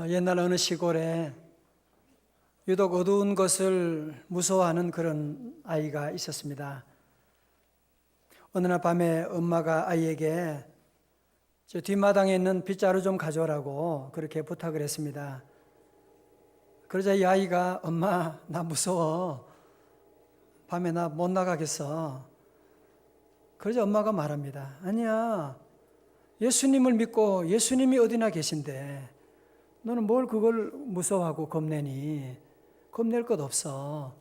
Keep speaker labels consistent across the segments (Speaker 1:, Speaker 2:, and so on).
Speaker 1: 옛날 어느 시골에 유독 어두운 것을 무서워하는 그런 아이가 있었습니다. 어느 날 밤에 엄마가 아이에게 저 뒷마당에 있는 빗자루 좀 가져오라고 그렇게 부탁을 했습니다. 그러자 이 아이가 엄마 나 무서워. 밤에 나 못 나가겠어. 그러자 엄마가 말합니다. 아니야. 예수님을 믿고 예수님이 어디나 계신데 너는 뭘 그걸 무서워하고 겁내니? 겁낼 것 없어.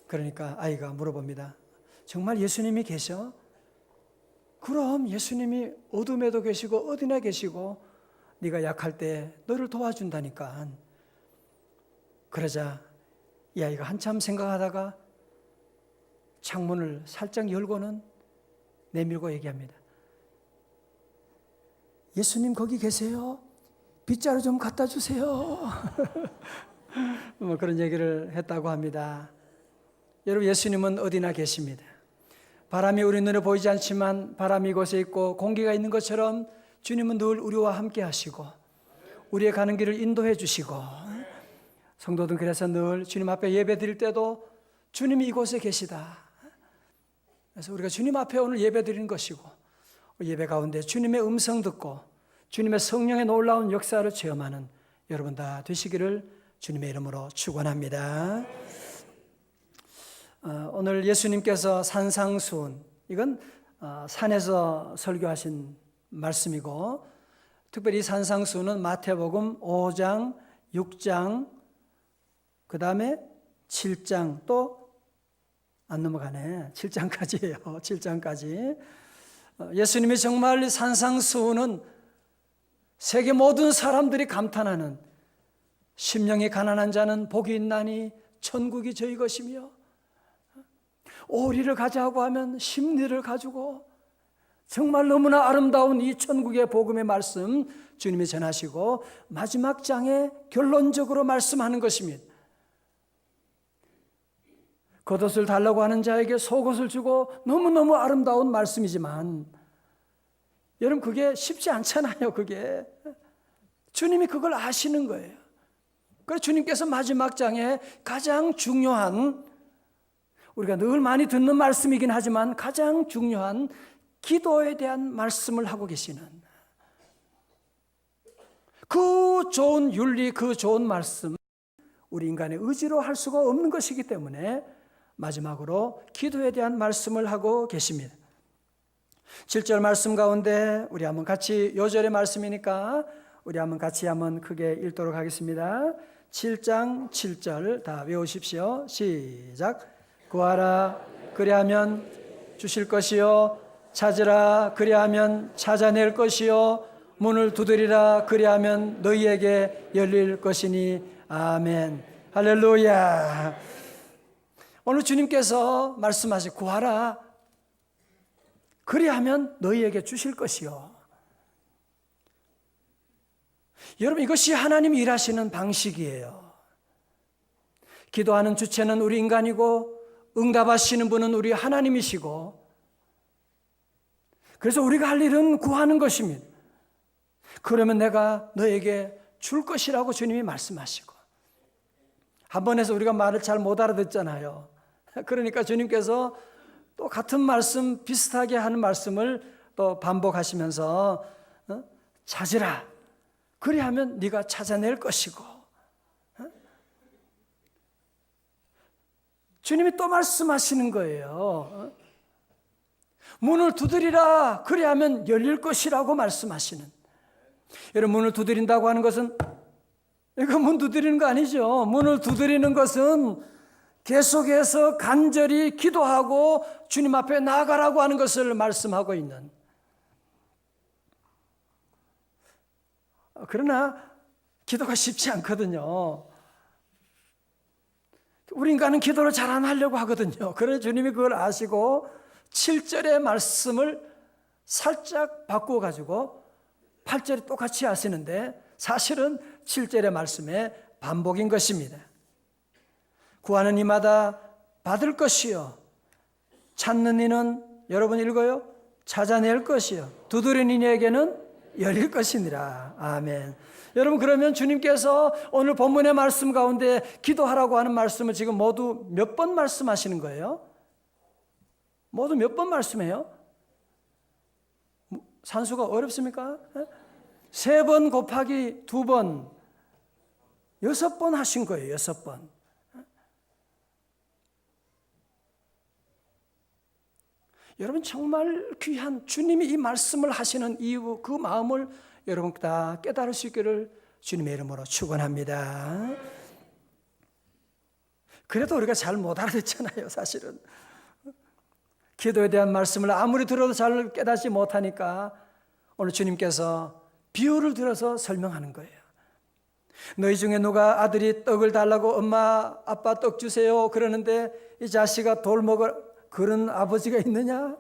Speaker 1: 그러니까 아이가 물어봅니다. 정말 예수님이 계셔? 그럼 예수님이 어둠에도 계시고 어디나 계시고 네가 약할 때 너를 도와준다니까. 그러자 이 아이가 한참 생각하다가 창문을 살짝 열고는 내밀고 얘기합니다. 예수님 거기 계세요? 빗자루 좀 갖다 주세요. 그런 얘기를 했다고 합니다. 여러분, 예수님은 어디나 계십니다. 바람이 우리 눈에 보이지 않지만 바람이 이곳에 있고 공기가 있는 것처럼 주님은 늘 우리와 함께 하시고 우리의 가는 길을 인도해 주시고, 성도들 그래서 늘 주님 앞에 예배 드릴 때도 주님이 이곳에 계시다. 그래서 우리가 주님 앞에 오늘 예배 드리는 것이고, 예배 가운데 주님의 음성 듣고 주님의 성령의 놀라운 역사를 체험하는 여러분 다 되시기를 주님의 이름으로 축원합니다. 오늘 예수님께서 산상수훈, 이건 산에서 설교하신 말씀이고, 특별히 산상수훈은 마태복음 5장, 6장, 그 다음에 7장, 또 안 넘어가네. 7장까지예요. 7장까지. 예수님이 정말 산상수훈은 세계 모든 사람들이 감탄하는 심령이 가난한 자는 복이 있나니 천국이 저희 것이며, 오리를 가자고 하면 심리를 가지고, 정말 너무나 아름다운 이 천국의 복음의 말씀 주님이 전하시고 마지막 장에 결론적으로 말씀하는 것입니다. 겉옷을 달라고 하는 자에게 속옷을 주고, 너무너무 아름다운 말씀이지만 여러분 그게 쉽지 않잖아요. 그게 주님이 그걸 아시는 거예요. 그래서 주님께서 마지막 장에 가장 중요한, 우리가 늘 많이 듣는 말씀이긴 하지만 가장 중요한 기도에 대한 말씀을 하고 계시는, 그 좋은 윤리, 그 좋은 말씀, 우리 인간의 의지로 할 수가 없는 것이기 때문에 마지막으로 기도에 대한 말씀을 하고 계십니다. 7절 말씀 가운데 우리 한번 같이, 요절의 말씀이니까 우리 한번 같이 한번 크게 읽도록 하겠습니다. 7장 7절 다 외우십시오. 시작. 구하라 그리하면 주실 것이요, 찾으라 그리하면 찾아낼 것이요, 문을 두드리라 그리하면 너희에게 열릴 것이니. 아멘. 할렐루야. 오늘 주님께서 말씀하시 구하라 그리하면 너희에게 주실 것이요. 여러분, 이것이 하나님이 일하시는 방식이에요. 기도하는 주체는 우리 인간이고 응답하시는 분은 우리 하나님이시고, 그래서 우리가 할 일은 구하는 것입니다. 그러면 내가 너에게 줄 것이라고 주님이 말씀하시고, 한 번에서 우리가 말을 잘 못 알아듣잖아요. 그러니까 주님께서 또 같은 말씀, 비슷하게 하는 말씀을 또 반복하시면서 찾으라 그리하면 네가 찾아낼 것이고, 주님이 또 말씀하시는 거예요. 문을 두드리라 그리하면 열릴 것이라고 말씀하시는. 여러분, 문을 두드린다고 하는 것은 이거 문 두드리는 거 아니죠. 문을 두드리는 것은 계속해서 간절히 기도하고 주님 앞에 나아가라고 하는 것을 말씀하고 있는. 그러나 기도가 쉽지 않거든요. 우리 인간은 기도를 잘 안 하려고 하거든요. 그래서 주님이 그걸 아시고 7절의 말씀을 살짝 바꾸어가지고 8절에 똑같이 하시는데, 사실은 7절의 말씀의 반복인 것입니다. 구하는 이마다 받을 것이요, 찾는 이는, 여러분 읽어요, 찾아낼 것이요, 두드리는 이에게는 열릴 것이니라. 아멘. 여러분, 그러면 주님께서 오늘 본문의 말씀 가운데 기도하라고 하는 말씀을 지금 모두 몇 번 말씀하시는 거예요? 모두 몇 번 말씀해요? 산수가 어렵습니까? 3번 곱하기 2번, 6번 하신 거예요. 6번. 여러분, 정말 귀한 주님이 이 말씀을 하시는 이유, 그 마음을 여러분 다 깨달을 수 있기를 주님의 이름으로 축원합니다. 그래도 우리가 잘 못 알아듣잖아요, 사실은. 기도에 대한 말씀을 아무리 들어도 잘 깨닫지 못하니까 오늘 주님께서 비유를 들어서 설명하는 거예요. 너희 중에 누가 아들이 떡을 달라고 엄마, 아빠 떡 주세요 그러는데 이 자식아 돌 먹을 그런 아버지가 있느냐?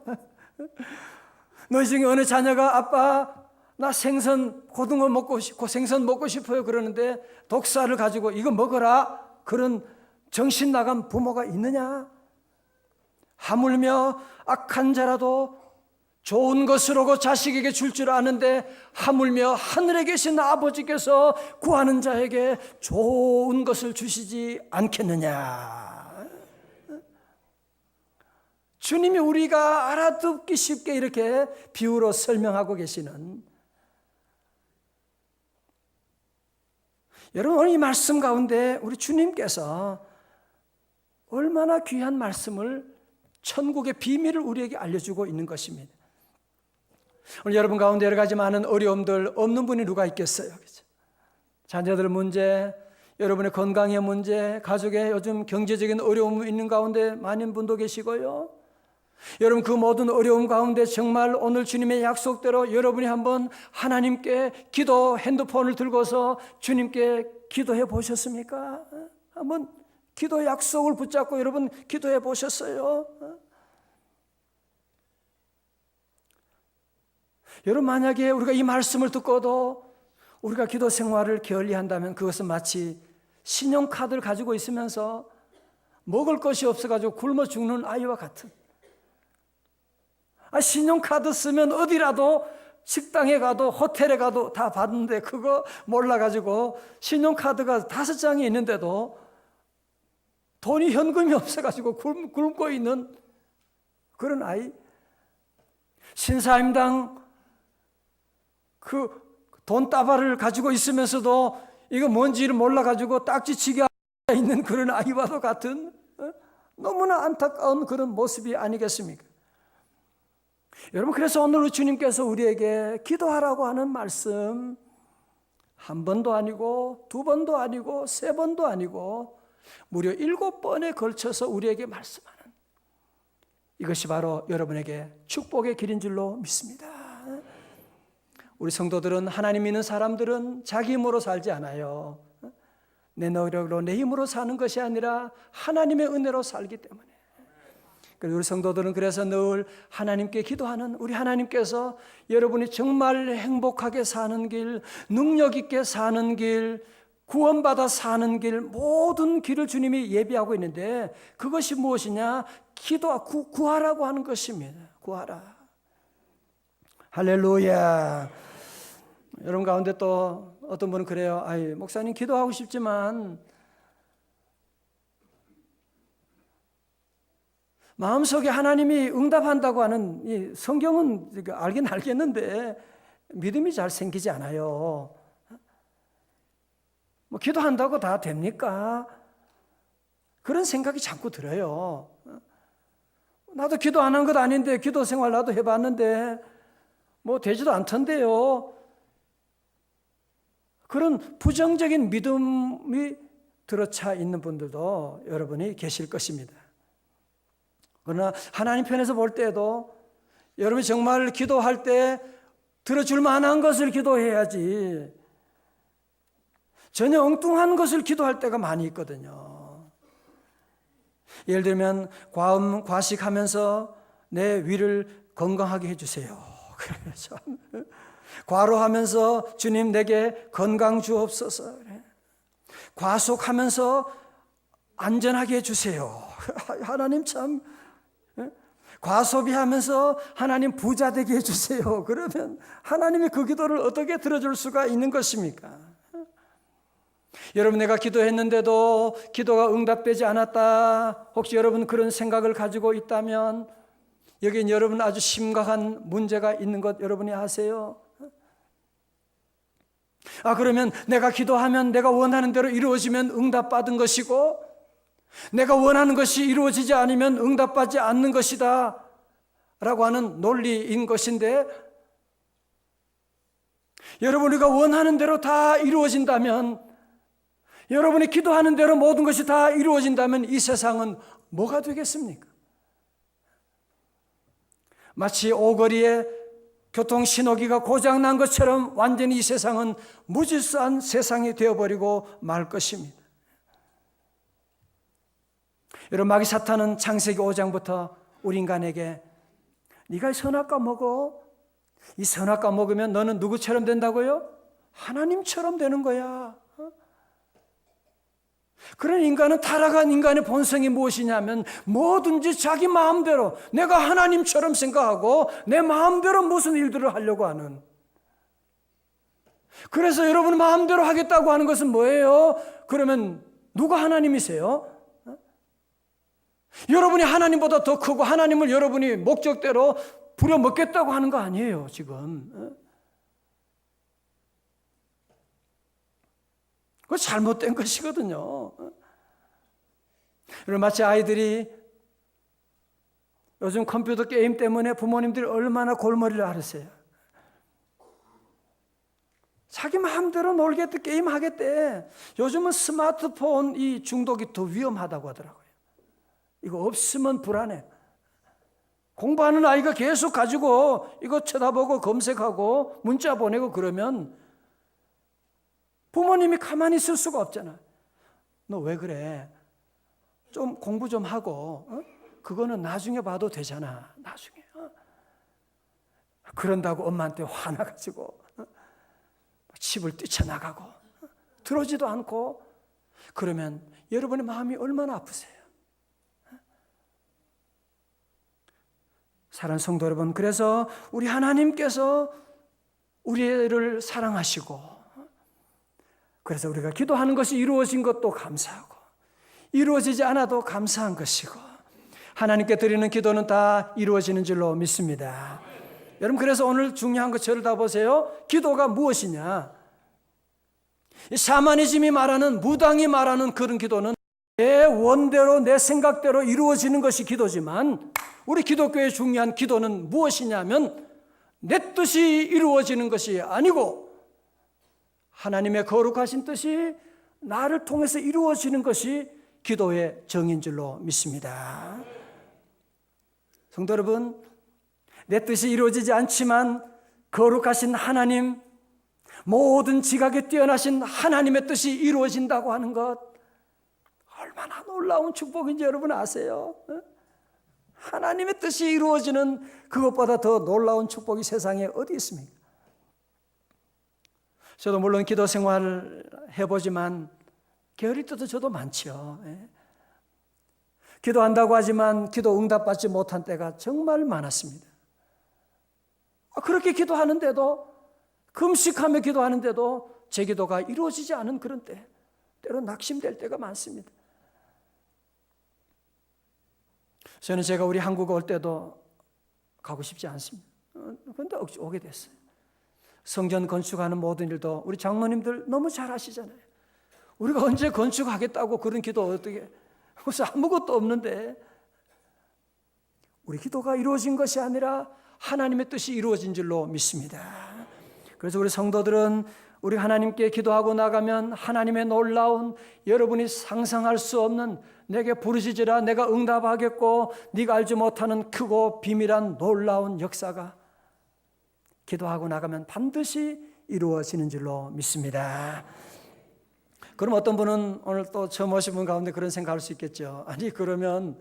Speaker 1: 너희 중에 어느 자녀가 아빠 나 생선 고등어 먹고 싶고 생선 먹고 싶어요 그러는데 독사를 가지고 이거 먹어라 그런 정신 나간 부모가 있느냐? 하물며 악한 자라도 좋은 것으로고 자식에게 줄 줄 아는데 하물며 하늘에 계신 아버지께서 구하는 자에게 좋은 것을 주시지 않겠느냐. 주님이 우리가 알아듣기 쉽게 이렇게 비유로 설명하고 계시는, 여러분 오늘 이 말씀 가운데 우리 주님께서 얼마나 귀한 말씀을, 천국의 비밀을 우리에게 알려주고 있는 것입니다. 오늘 여러분 가운데 여러 가지 많은 어려움들 없는 분이 누가 있겠어요? 그렇죠? 자녀들 문제, 여러분의 건강의 문제, 가족의 요즘 경제적인 어려움이 있는 가운데 많은 분도 계시고요. 여러분 그 모든 어려움 가운데 정말 오늘 주님의 약속대로 여러분이 한번 하나님께 기도 핸드폰을 들고서 주님께 기도해 보셨습니까? 한번 기도 약속을 붙잡고 여러분 기도해 보셨어요? 여러분 만약에 우리가 이 말씀을 듣고도 우리가 기도 생활을 게을리한다면 그것은 마치 신용카드를 가지고 있으면서 먹을 것이 없어가지고 굶어 죽는 아이와 같은, 신용카드 쓰면 어디라도 식당에 가도 호텔에 가도 다 받는데 그거 몰라가지고 신용카드가 5장이 있는데도 돈이 현금이 없어가지고 굶고 있는 그런 아이. 신사임당 그 돈다발을 가지고 있으면서도 이거 뭔지를 몰라가지고 딱지치기 있는 그런 아이와도 같은 너무나 안타까운 그런 모습이 아니겠습니까? 여러분 그래서 오늘 주님께서 우리에게 기도하라고 하는 말씀 한 번도 아니고 2번도 아니고 3번도 아니고 무려 7번에 걸쳐서 우리에게 말씀하는, 이것이 바로 여러분에게 축복의 길인 줄로 믿습니다. 우리 성도들은, 하나님 믿는 사람들은 자기 힘으로 살지 않아요. 내 노력으로 내 힘으로 사는 것이 아니라 하나님의 은혜로 살기 때문에. 우리 성도들은 그래서 늘 하나님께 기도하는, 우리 하나님께서 여러분이 정말 행복하게 사는 길, 능력 있게 사는 길, 구원받아 사는 길, 모든 길을 주님이 예비하고 있는데 그것이 무엇이냐? 구하라고 하는 것입니다. 구하라. 할렐루야. 여러분 가운데 또 어떤 분은 그래요. 목사님 기도하고 싶지만 마음속에 하나님이 응답한다고 하는 이 성경은 알긴 알겠는데 믿음이 잘 생기지 않아요. 뭐 기도한다고 다 됩니까? 그런 생각이 자꾸 들어요. 나도 기도 안 한 것 아닌데 기도 생활 나도 해봤는데 뭐 되지도 않던데요. 그런 부정적인 믿음이 들어차 있는 분들도 여러분이 계실 것입니다. 그러나 하나님 편에서 볼 때에도 여러분이 정말 기도할 때 들어줄 만한 것을 기도해야지 전혀 엉뚱한 것을 기도할 때가 많이 있거든요. 예를 들면 과식하면서 내 위를 건강하게 해주세요. 과로하면서 주님 내게 건강 주옵소서. 과속하면서 안전하게 해주세요. 하나님 참. 과소비하면서 하나님 부자 되게 해주세요. 그러면 하나님이 그 기도를 어떻게 들어줄 수가 있는 것입니까? 여러분, 내가 기도했는데도 기도가 응답되지 않았다. 혹시 여러분 그런 생각을 가지고 있다면 여기엔 여러분 아주 심각한 문제가 있는 것 여러분이 아세요? 그러면 내가 기도하면 내가 원하는 대로 이루어지면 응답받은 것이고 내가 원하는 것이 이루어지지 않으면 응답받지 않는 것이다 라고 하는 논리인 것인데, 여러분, 우리가 원하는 대로 다 이루어진다면, 여러분이 기도하는 대로 모든 것이 다 이루어진다면 이 세상은 뭐가 되겠습니까? 마치 오거리에 교통신호기가 고장난 것처럼 완전히 이 세상은 무질서한 세상이 되어버리고 말 것입니다. 여러분, 마귀 사탄은 창세기 5장부터 우리 인간에게 네가 선악과 먹어. 이 선악과 먹으면 너는 누구처럼 된다고요? 하나님처럼 되는 거야. 그런 인간은 타락한 인간의 본성이 무엇이냐면 뭐든지 자기 마음대로 내가 하나님처럼 생각하고 내 마음대로 무슨 일들을 하려고 하는. 그래서 여러분 마음대로 하겠다고 하는 것은 뭐예요? 그러면 누가 하나님이세요? 여러분이 하나님보다 더 크고 하나님을 여러분이 목적대로 부려먹겠다고 하는 거 아니에요, 지금. 그거 잘못된 것이거든요. 여러분, 마치 아이들이 요즘 컴퓨터 게임 때문에 부모님들이 얼마나 골머리를 앓으세요. 자기 마음대로 놀겠대, 게임 하겠대. 요즘은 스마트폰 이 중독이 더 위험하다고 하더라고요. 이거 없으면 불안해. 공부하는 아이가 계속 가지고 이거 쳐다보고 검색하고 문자 보내고 그러면 부모님이 가만히 있을 수가 없잖아. 너 왜 그래? 좀 공부 좀 하고 그거는 나중에 봐도 되잖아. 나중에. 그런다고 엄마한테 화나가지고 집을 뛰쳐나가고 들어오지도 않고 그러면 여러분의 마음이 얼마나 아프세요? 사랑하는 성도 여러분, 그래서 우리 하나님께서 우리를 사랑하시고 그래서 우리가 기도하는 것이 이루어진 것도 감사하고 이루어지지 않아도 감사한 것이고 하나님께 드리는 기도는 다 이루어지는 줄로 믿습니다. 여러분, 그래서 오늘 중요한 거 저를 다 보세요. 기도가 무엇이냐? 샤머니즘이 말하는, 무당이 말하는 그런 기도는 내 원대로 내 생각대로 이루어지는 것이 기도지만 우리 기독교의 중요한 기도는 무엇이냐면 내 뜻이 이루어지는 것이 아니고 하나님의 거룩하신 뜻이 나를 통해서 이루어지는 것이 기도의 정인 줄로 믿습니다. 성도 여러분, 내 뜻이 이루어지지 않지만 거룩하신 하나님, 모든 지각에 뛰어나신 하나님의 뜻이 이루어진다고 하는 것 얼마나 놀라운 축복인지 여러분 아세요? 하나님의 뜻이 이루어지는 그것보다 더 놀라운 축복이 세상에 어디 있습니까? 저도 물론 기도 생활을 해보지만 게으를 때도 저도 많죠. 기도한다고 하지만 기도 응답받지 못한 때가 정말 많았습니다. 그렇게 기도하는데도, 금식하며 기도하는데도 제 기도가 이루어지지 않은 그런 때, 때로 낙심될 때가 많습니다. 저는 제가 우리 한국 올 때도 가고 싶지 않습니다. 그런데 억지 오게 됐어요. 성전 건축하는 모든 일도 우리 장로님들 너무 잘 하시잖아요. 우리가 언제 건축하겠다고 그런 기도 어떻게, 무슨 아무것도 없는데. 우리 기도가 이루어진 것이 아니라 하나님의 뜻이 이루어진 줄로 믿습니다. 그래서 우리 성도들은 우리 하나님께 기도하고 나가면 하나님의 놀라운, 여러분이 상상할 수 없는, 내게 부르짖으라 내가 응답하겠고 네가 알지 못하는 크고 비밀한 놀라운 역사가 기도하고 나가면 반드시 이루어지는 줄로 믿습니다. 그럼 어떤 분은 오늘 또 처음 오신 분 가운데 그런 생각할 수 있겠죠. 아니, 그러면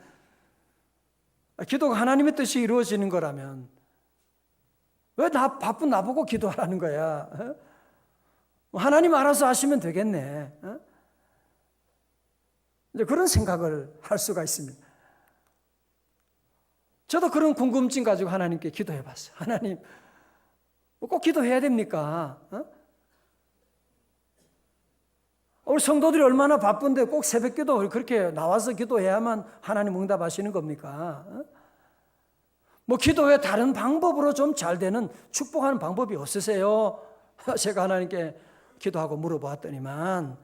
Speaker 1: 기도가 하나님의 뜻이 이루어지는 거라면 왜 바쁜 나보고 기도하라는 거야? 하나님 알아서 하시면 되겠네. 이제 그런 생각을 할 수가 있습니다. 저도 그런 궁금증 가지고 하나님께 기도해 봤어요. 하나님, 꼭 기도해야 됩니까? 우리 성도들이 얼마나 바쁜데 꼭 새벽기도 그렇게 나와서 기도해야만 하나님 응답하시는 겁니까? 뭐 기도에 다른 방법으로 좀 잘 되는 축복하는 방법이 없으세요? 제가 하나님께 기도하고 물어보았더니만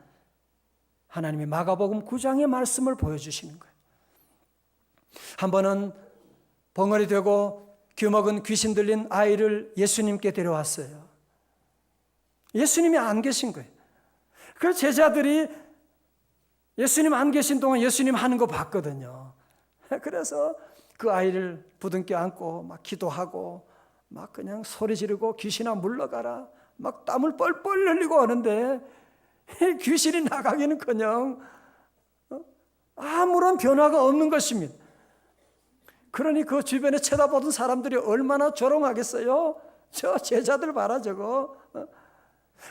Speaker 1: 하나님이 마가복음 9장의 말씀을 보여주시는 거예요. 한 번은 벙어리 되고 귀먹은 귀신 들린 아이를 예수님께 데려왔어요. 예수님이 안 계신 거예요. 그래서 제자들이 예수님 안 계신 동안 예수님 하는 거 봤거든요. 그래서 그 아이를 부둥켜 안고 막 기도하고 막 그냥 소리 지르고 귀신아 물러가라 막 땀을 뻘뻘 흘리고 하는데 귀신이 나가기는커녕 아무런 변화가 없는 것입니다. 그러니 그 주변에 쳐다보던 사람들이 얼마나 조롱하겠어요? 저 제자들 봐라 저거.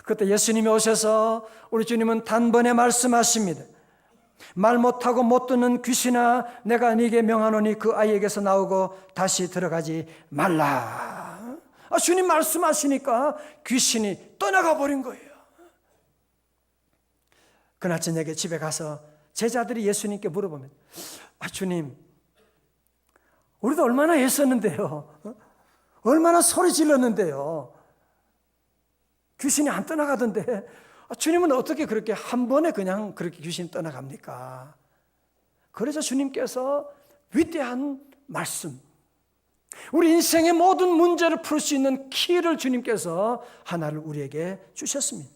Speaker 1: 그때 예수님이 오셔서 우리 주님은 단번에 말씀하십니다. 말 못하고 못 듣는 귀신아 내가 네게 명하노니 그 아이에게서 나오고 다시 들어가지 말라. 주님 말씀하시니까 귀신이 떠나가 버린 거예요. 그날 저녁에 집에 가서 제자들이 예수님께 물어보면 주님 우리도 얼마나 애썼는데요. 얼마나 소리 질렀는데요. 귀신이 안 떠나가던데 주님은 어떻게 그렇게 한 번에 그냥 그렇게 귀신이 떠나갑니까? 그래서 주님께서 위대한 말씀, 우리 인생의 모든 문제를 풀 수 있는 키를 주님께서 하나를 우리에게 주셨습니다.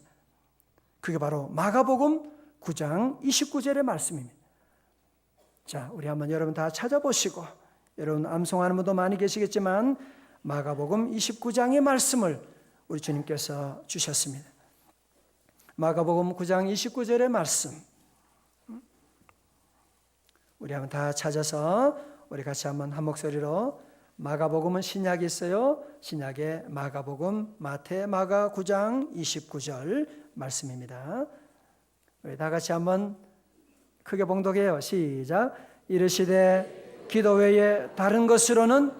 Speaker 1: 그게 바로 마가복음 9장 29절의 말씀입니다. 자, 우리 한번 여러분 다 찾아보시고 여러분 암송하는 분도 많이 계시겠지만 마가복음 29장의 말씀을 우리 주님께서 주셨습니다. 마가복음 9장 29절의 말씀 우리 한번 다 찾아서 우리 같이 한번 한 목소리로 마가복음은 신약이 있어요. 신약의 마가복음 마태 마가 9장 29절 말씀입니다. 우리 다 같이 한번 크게 봉독해요. 시작. 이르시되 기도 외에 다른 것으로는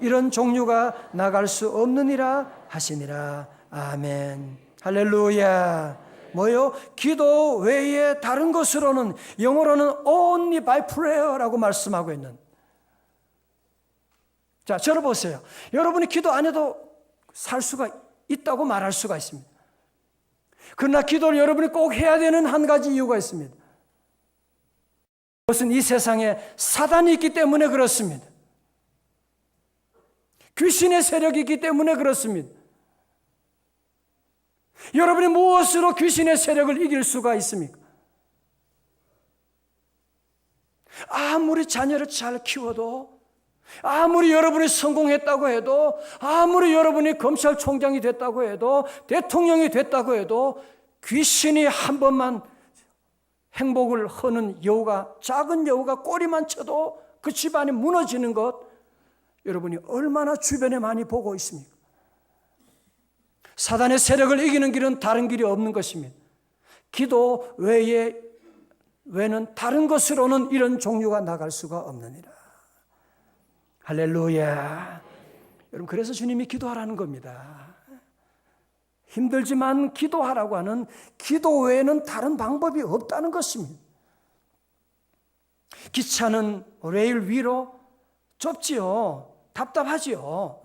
Speaker 1: 이런 종류가 나갈 수 없느니라 하시니라. 아멘. 할렐루야. 뭐요? 기도 외에 다른 것으로는 영어로는 only by prayer라고 말씀하고 있는. 자, 저를 보세요. 여러분이 기도 안 해도 살 수가 있다고 말할 수가 있습니다. 그러나 기도를 여러분이 꼭 해야 되는 한 가지 이유가 있습니다. 그것은 이 세상에 사단이 있기 때문에 그렇습니다. 귀신의 세력이 있기 때문에 그렇습니다. 여러분이 무엇으로 귀신의 세력을 이길 수가 있습니까? 아무리 자녀를 잘 키워도, 아무리 여러분이 성공했다고 해도, 아무리 여러분이 검찰총장이 됐다고 해도, 대통령이 됐다고 해도 귀신이 한 번만 행복을 허는 여우가, 작은 여우가 꼬리만 쳐도 그 집안이 무너지는 것 여러분이 얼마나 주변에 많이 보고 있습니까? 사단의 세력을 이기는 길은 다른 길이 없는 것입니다. 기도 외에는 다른 것으로는 이런 종류가 나갈 수가 없느니라. 할렐루야. 여러분 그래서 주님이 기도하라는 겁니다. 힘들지만 기도하라고 하는 기도 외에는 다른 방법이 없다는 것입니다. 기차는 레일 위로 좁지요. 답답하지요.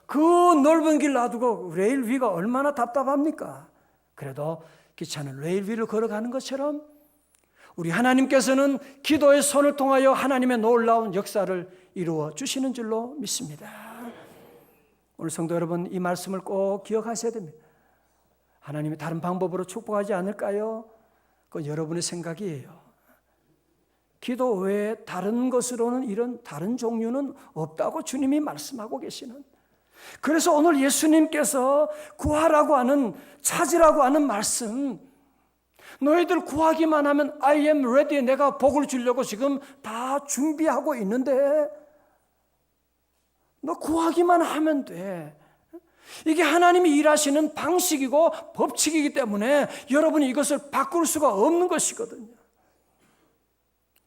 Speaker 1: 그 넓은 길 놔두고 레일 위가 얼마나 답답합니까? 그래도 기차는 레일 위를 걸어가는 것처럼 우리 하나님께서는 기도의 손을 통하여 하나님의 놀라운 역사를 이루어 주시는 줄로 믿습니다. 오늘 성도 여러분 이 말씀을 꼭 기억하셔야 됩니다. 하나님이 다른 방법으로 축복하지 않을까요? 그건 여러분의 생각이에요. 기도 외에 다른 것으로는 이런 다른 종류는 없다고 주님이 말씀하고 계시는. 그래서 오늘 예수님께서 구하라고 하는, 찾으라고 하는 말씀, 너희들 구하기만 하면 I am ready, 내가 복을 주려고 지금 다 준비하고 있는데 너 구하기만 하면 돼. 이게 하나님이 일하시는 방식이고 법칙이기 때문에 여러분이 이것을 바꿀 수가 없는 것이거든요.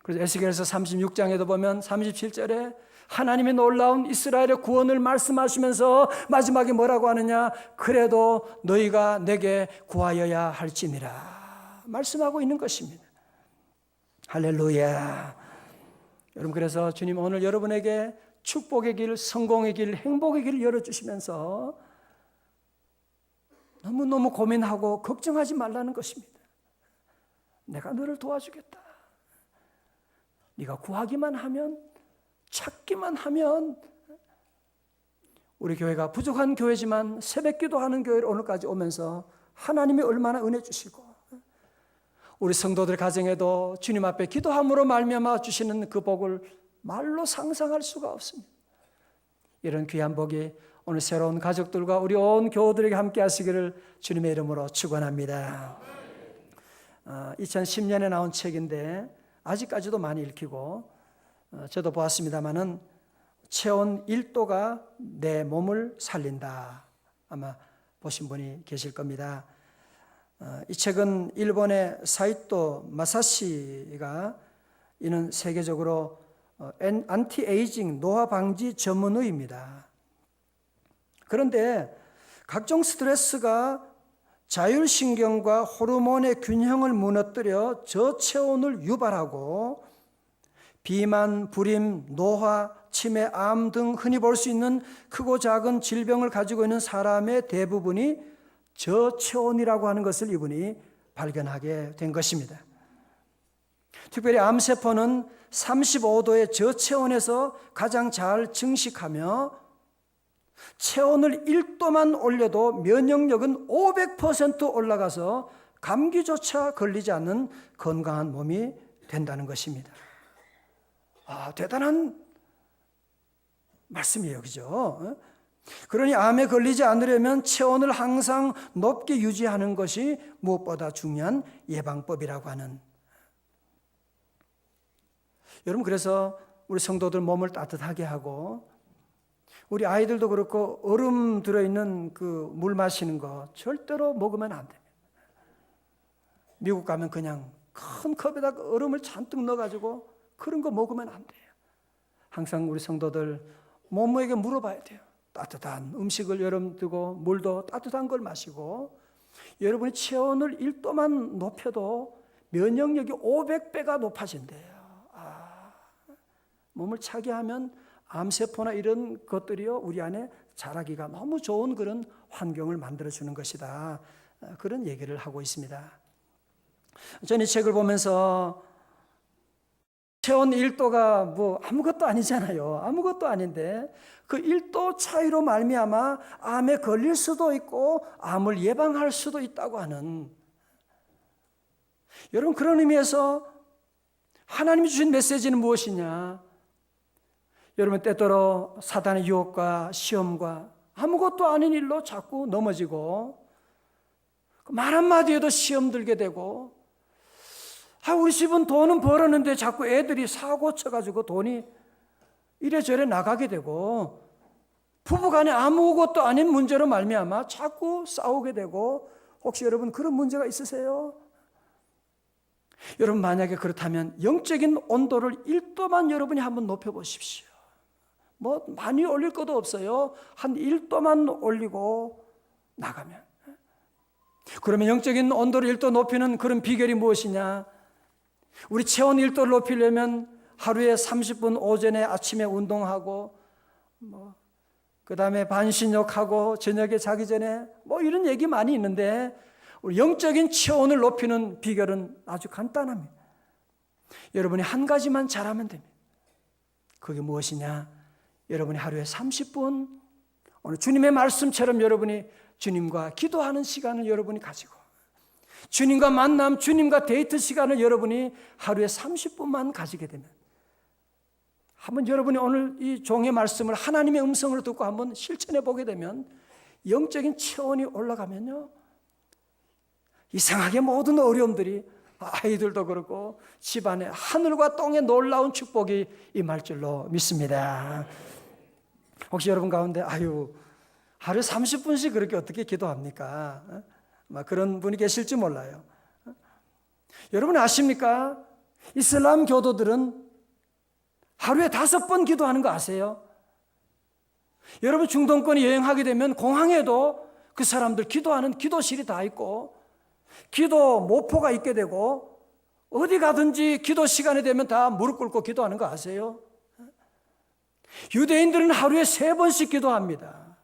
Speaker 1: 그래서 에스겔서 36장에도 보면 37절에 하나님의 놀라운 이스라엘의 구원을 말씀하시면서 마지막에 뭐라고 하느냐? 그래도 너희가 내게 구하여야 할지니라 말씀하고 있는 것입니다. 할렐루야. 여러분, 그래서 주님 오늘 여러분에게 축복의 길, 성공의 길, 행복의 길을 열어주시면서 너무너무 고민하고 걱정하지 말라는 것입니다. 내가 너를 도와주겠다. 네가 구하기만 하면, 찾기만 하면, 우리 교회가 부족한 교회지만 새벽 기도하는 교회로 오늘까지 오면서 하나님이 얼마나 은혜 주시고 우리 성도들 가정에도 주님 앞에 기도함으로 말미암아 주시는 그 복을 말로 상상할 수가 없습니다. 이런 귀한 복이 오늘 새로운 가족들과 우리 온 교우들에게 함께 하시기를 주님의 이름으로 축원합니다. 2010년에 나온 책인데 아직까지도 많이 읽히고 저도 보았습니다마는 체온 1도가 내 몸을 살린다. 아마 보신 분이 계실 겁니다. 이 책은 일본의 사이토 마사시가 이는 세계적으로 안티에이징 노화 방지 전문의입니다. 그런데 각종 스트레스가 자율신경과 호르몬의 균형을 무너뜨려 저체온을 유발하고 비만, 불임, 노화, 치매, 암 등 흔히 볼 수 있는 크고 작은 질병을 가지고 있는 사람의 대부분이 저체온이라고 하는 것을 이분이 발견하게 된 것입니다. 특별히 암세포는 35도의 저체온에서 가장 잘 증식하며 체온을 1도만 올려도 면역력은 500% 올라가서 감기조차 걸리지 않는 건강한 몸이 된다는 것입니다. 대단한 말씀이에요, 그죠? 그러니 암에 걸리지 않으려면 체온을 항상 높게 유지하는 것이 무엇보다 중요한 예방법이라고 하는. 여러분, 그래서 우리 성도들 몸을 따뜻하게 하고 우리 아이들도 그렇고 얼음 들어있는 그 물 마시는 거 절대로 먹으면 안 됩니다. 미국 가면 그냥 큰 컵에다 얼음을 잔뜩 넣어가지고 그런 거 먹으면 안 돼요. 항상 우리 성도들 몸에게 물어봐야 돼요. 따뜻한 음식을 여러분 두고 물도 따뜻한 걸 마시고 여러분이 체온을 1도만 높여도 면역력이 500배가 높아진대요. 몸을 차게 하면 암세포나 이런 것들이요 우리 안에 자라기가 너무 좋은 그런 환경을 만들어주는 것이다. 그런 얘기를 하고 있습니다. 저는 이 책을 보면서 체온 1도가 뭐 아무것도 아니잖아요. 아무것도 아닌데 그 1도 차이로 말미암아 암에 걸릴 수도 있고 암을 예방할 수도 있다고 하는, 여러분 그런 의미에서 하나님이 주신 메시지는 무엇이냐? 여러분 때때로 사단의 유혹과 시험과 아무것도 아닌 일로 자꾸 넘어지고 말 한마디에도 시험 들게 되고 우리 집은 돈은 벌었는데 자꾸 애들이 사고 쳐가지고 돈이 이래저래 나가게 되고 부부간에 아무것도 아닌 문제로 말미암아 자꾸 싸우게 되고, 혹시 여러분 그런 문제가 있으세요? 여러분 만약에 그렇다면 영적인 온도를 1도만 여러분이 한번 높여보십시오. 뭐 많이 올릴 것도 없어요. 한 1도만 올리고 나가면. 그러면 영적인 온도를 1도 높이는 그런 비결이 무엇이냐? 우리 체온 1도를 높이려면 하루에 30분 오전에 아침에 운동하고 그 다음에 반신욕하고 저녁에 자기 전에 이런 얘기 많이 있는데 우리 영적인 체온을 높이는 비결은 아주 간단합니다. 여러분이 한 가지만 잘하면 됩니다. 그게 무엇이냐? 여러분이 하루에 30분 오늘 주님의 말씀처럼 여러분이 주님과 기도하는 시간을 여러분이 가지고 주님과 만남, 주님과 데이트 시간을 여러분이 하루에 30분만 가지게 되면, 한번 여러분이 오늘 이 종의 말씀을 하나님의 음성으로 듣고 한번 실천해 보게 되면 영적인 체온이 올라가면요 이상하게 모든 어려움들이, 아이들도 그렇고 집안에 하늘과 땅의 놀라운 축복이 임할 줄로 믿습니다. 혹시 여러분 가운데 하루에 30분씩 그렇게 어떻게 기도합니까? 그런 분이 계실지 몰라요. 여러분 아십니까? 이슬람 교도들은 하루에 5번 기도하는 거 아세요? 여러분 중동권에 여행하게 되면 공항에도 그 사람들 기도하는 기도실이 다 있고 기도 모포가 있게 되고 어디 가든지 기도 시간이 되면 다 무릎 꿇고 기도하는 거 아세요? 유대인들은 하루에 3번씩 기도합니다.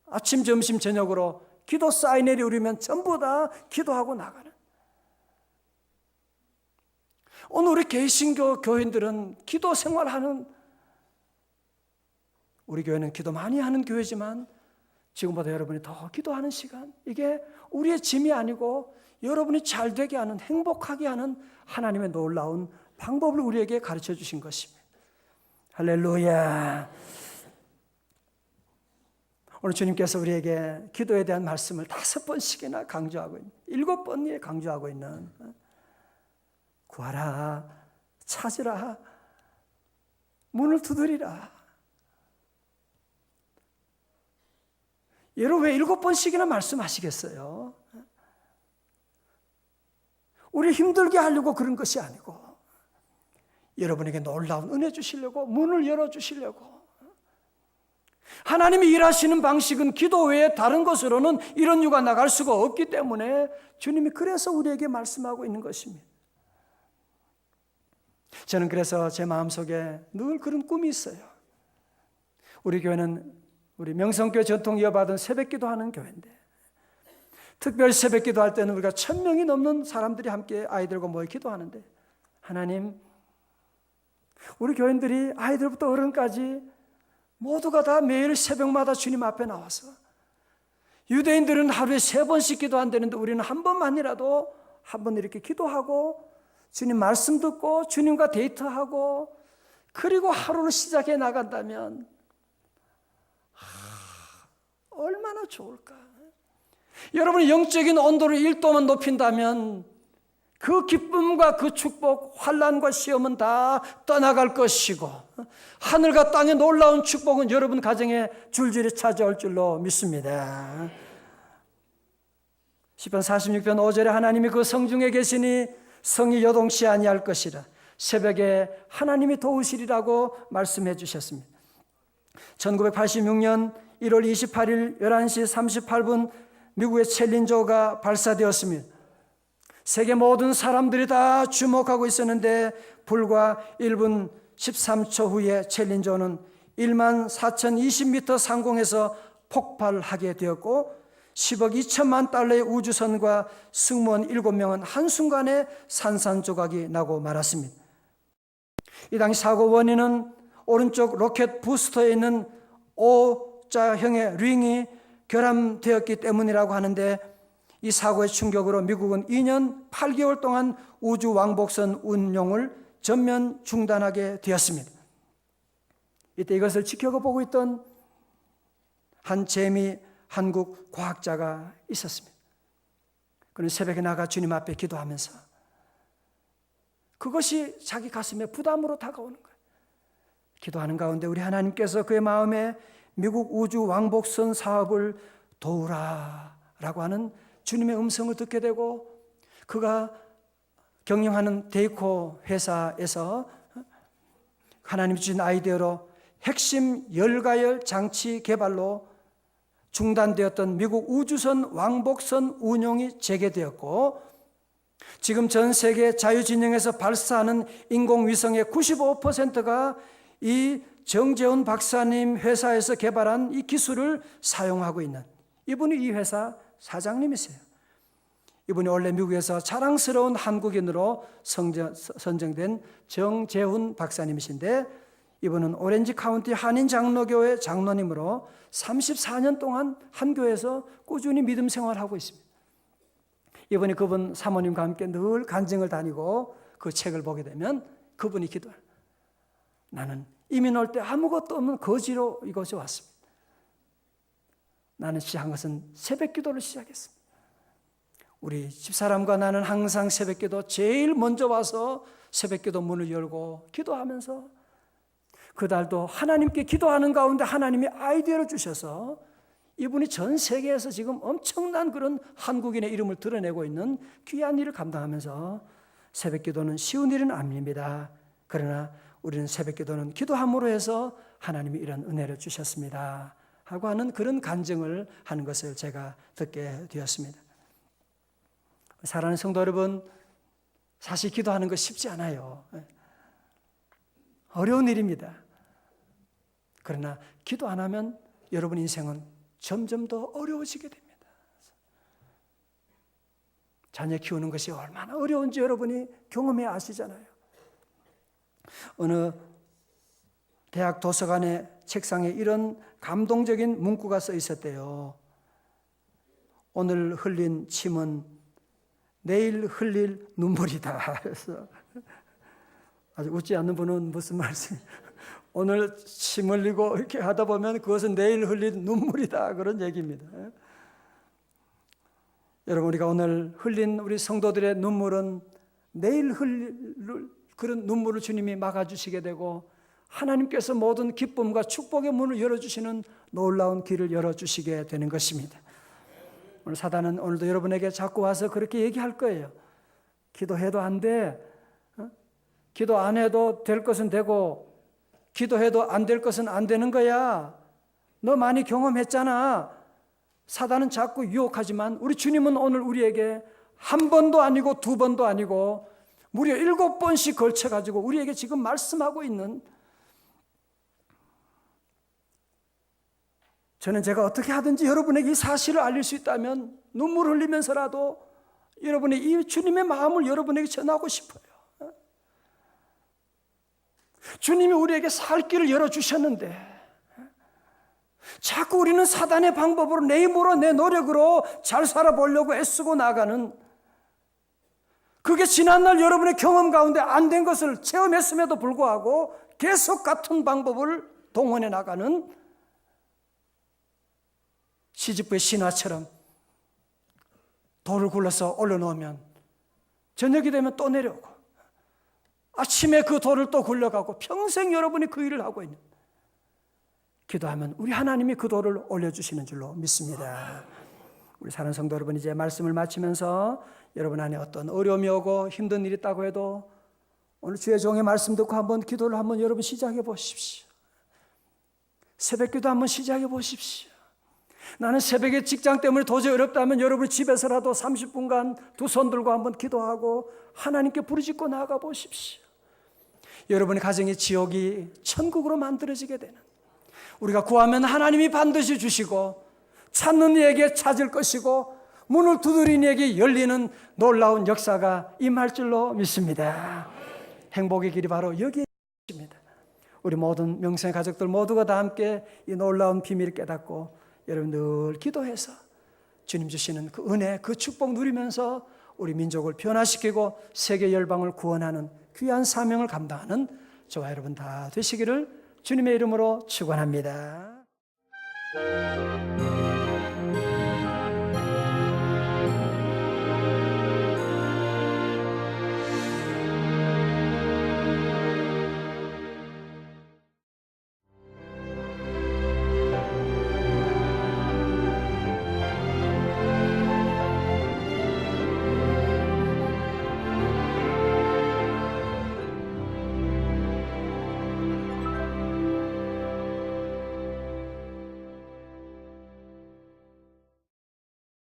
Speaker 1: 아침, 점심, 저녁으로 기도 사이렌이 울리면 전부 다 기도하고 나가는. 오늘 우리 개신교 교인들은 기도 생활하는, 우리 교회는 기도 많이 하는 교회지만 지금보다 여러분이 더 기도하는 시간, 이게 우리의 짐이 아니고 여러분이 잘 되게 하는, 행복하게 하는 하나님의 놀라운 방법을 우리에게 가르쳐 주신 것입니다. 할렐루야. 오늘 주님께서 우리에게 기도에 대한 말씀을 5번씩이나 강조하고 있는, 7번에 강조하고 있는, 구하라, 찾으라, 문을 두드리라. 여러분 왜 7번씩이나 말씀하시겠어요? 우리 힘들게 하려고 그런 것이 아니고 여러분에게 놀라운 은혜 주시려고, 문을 열어주시려고. 하나님이 일하시는 방식은 기도 외에 다른 것으로는 이런 이유가 나갈 수가 없기 때문에 주님이 그래서 우리에게 말씀하고 있는 것입니다. 저는 그래서 제 마음속에 늘 그런 꿈이 있어요. 우리 교회는 우리 명성교회 전통 이어받은 새벽기도 하는 교회인데, 특별 새벽기도 할 때는 우리가 1000명이 넘는 사람들이 함께 아이들과 모여 기도하는데, 하나님, 우리 교인들이 아이들부터 어른까지 모두가 다 매일 새벽마다 주님 앞에 나와서, 유대인들은 하루에 3번씩 기도한다는데 우리는 한 번만이라도 한 번 이렇게 기도하고 주님 말씀 듣고 주님과 데이트하고 그리고 하루를 시작해 나간다면 얼마나 좋을까. 여러분이 영적인 온도를 1도만 높인다면 그 기쁨과 그 축복, 환난과 시험은 다 떠나갈 것이고 하늘과 땅의 놀라운 축복은 여러분 가정에 줄줄이 찾아올 줄로 믿습니다. 시편 46편 5절에 하나님이 그 성중에 계시니 성이 요동치 아니할 것이라, 새벽에 하나님이 도우시리라고 말씀해 주셨습니다. 1986년 1월 28일 11시 38분 미국의 챌린저가 발사되었습니다. 세계 모든 사람들이 다 주목하고 있었는데 불과 1분 13초 후에 챌린저는 14,020m 상공에서 폭발하게 되었고 10억 2천만 달러의 우주선과 승무원 7명은 한순간에 산산조각이 나고 말았습니다. 이 당시 사고 원인은 오른쪽 로켓 부스터에 있는 O자형의 링이 결함되었기 때문이라고 하는데, 이 사고의 충격으로 미국은 2년 8개월 동안 우주 왕복선 운용을 전면 중단하게 되었습니다. 이때 이것을 지켜보고 있던 한 재미 한국 과학자가 있었습니다. 그는 새벽에 나가 주님 앞에 기도하면서 그것이 자기 가슴에 부담으로 다가오는 거예요. 기도하는 가운데 우리 하나님께서 그의 마음에 미국 우주 왕복선 사업을 도우라라고 하는 주님의 음성을 듣게 되고, 그가 경영하는 데이코 회사에서 하나님이 주신 아이디어로 핵심 열가열 장치 개발로 중단되었던 미국 우주선 왕복선 운용이 재개되었고, 지금 전 세계 자유진영에서 발사하는 인공위성의 95%가 이 정재훈 박사님 회사에서 개발한 이 기술을 사용하고 있는, 이분이 이 회사 사장님이세요. 이분이 원래 미국에서 자랑스러운 한국인으로 선정된 정재훈 박사님이신데, 이분은 오렌지 카운티 한인 장로교회 장로님으로 34년 동안 한 교회에서 꾸준히 믿음 생활하고 있습니다. 이분이 그분 사모님과 함께 늘 간증을 다니고 그 책을 보게 되면 그분이 기도해요. 나는 이민 올 때 아무것도 없는 거지로 이곳에 왔습니다. 나는 시작한 것은 새벽 기도를 시작했습니다. 우리 집사람과 나는 항상 새벽 기도 제일 먼저 와서 새벽 기도 문을 열고 기도하면서, 그달도 하나님께 기도하는 가운데 하나님이 아이디어를 주셔서 이분이 전 세계에서 지금 엄청난 그런 한국인의 이름을 드러내고 있는 귀한 일을 감당하면서, 새벽 기도는 쉬운 일은 아닙니다. 그러나 우리는 새벽기도는 기도함으로 해서 하나님이 이런 은혜를 주셨습니다 하고 하는 그런 간증을 하는 것을 제가 듣게 되었습니다. 사랑하는 성도 여러분, 사실 기도하는 거 쉽지 않아요. 어려운 일입니다. 그러나 기도 안 하면 여러분 인생은 점점 더 어려워지게 됩니다. 자녀 키우는 것이 얼마나 어려운지 여러분이 경험해 아시잖아요. 어느 대학 도서관의 책상에 이런 감동적인 문구가 써 있었대요. 오늘 흘린 침은 내일 흘릴 눈물이다. 그래서 아주 웃지 않는 분은 무슨 말씀? 오늘 침 흘리고 이렇게 하다 보면 그것은 내일 흘릴 눈물이다. 그런 얘기입니다. 여러분, 우리가 오늘 흘린 우리 성도들의 눈물은 내일 흘릴 그런 눈물을 주님이 막아주시게 되고 하나님께서 모든 기쁨과 축복의 문을 열어주시는 놀라운 길을 열어주시게 되는 것입니다. 오늘 사단은 오늘도 여러분에게 자꾸 와서 그렇게 얘기할 거예요. 기도해도 안 돼. 기도 안 해도 될 것은 되고 기도해도 안 될 것은 안 되는 거야. 너 많이 경험했잖아. 사단은 자꾸 유혹하지만 우리 주님은 오늘 우리에게 한 번도 아니고 두 번도 아니고 무려 7번씩 걸쳐가지고 우리에게 지금 말씀하고 있는, 저는 제가 어떻게 하든지 여러분에게 이 사실을 알릴 수 있다면 눈물 흘리면서라도 여러분의 이 주님의 마음을 여러분에게 전하고 싶어요. 주님이 우리에게 살 길을 열어주셨는데 자꾸 우리는 사단의 방법으로 내 힘으로 내 노력으로 잘 살아보려고 애쓰고 나가는, 그게 지난날 여러분의 경험 가운데 안 된 것을 체험했음에도 불구하고 계속 같은 방법을 동원해 나가는 시집부의 신화처럼 돌을 굴러서 올려놓으면 저녁이 되면 또 내려오고 아침에 그 돌을 또 굴려가고 평생 여러분이 그 일을 하고 있는, 기도하면 우리 하나님이 그 돌을 올려주시는 줄로 믿습니다. 우리 사랑하는 성도 여러분, 이제 말씀을 마치면서 여러분 안에 어떤 어려움이 오고 힘든 일이 있다고 해도 오늘 주의 종의 말씀 듣고 한번 기도를 한번 여러분 시작해 보십시오. 새벽 기도 한번 시작해 보십시오. 나는 새벽에 직장 때문에 도저히 어렵다면 여러분 집에서라도 30분간 두 손 들고 한번 기도하고 하나님께 부르짖고 나아가 보십시오. 여러분의 가정의 지옥이 천국으로 만들어지게 되는, 우리가 구하면 하나님이 반드시 주시고 찾는 이에게 찾을 것이고 문을 두드린 이에게 열리는 놀라운 역사가 임할 줄로 믿습니다. 행복의 길이 바로 여기에 있습니다. 우리 모든 명성의 가족들 모두가 다 함께 이 놀라운 비밀을 깨닫고 여러분 늘 기도해서 주님 주시는 그 은혜, 그 축복 누리면서 우리 민족을 변화시키고 세계 열방을 구원하는 귀한 사명을 감당하는 저와 여러분 다 되시기를 주님의 이름으로 축원합니다.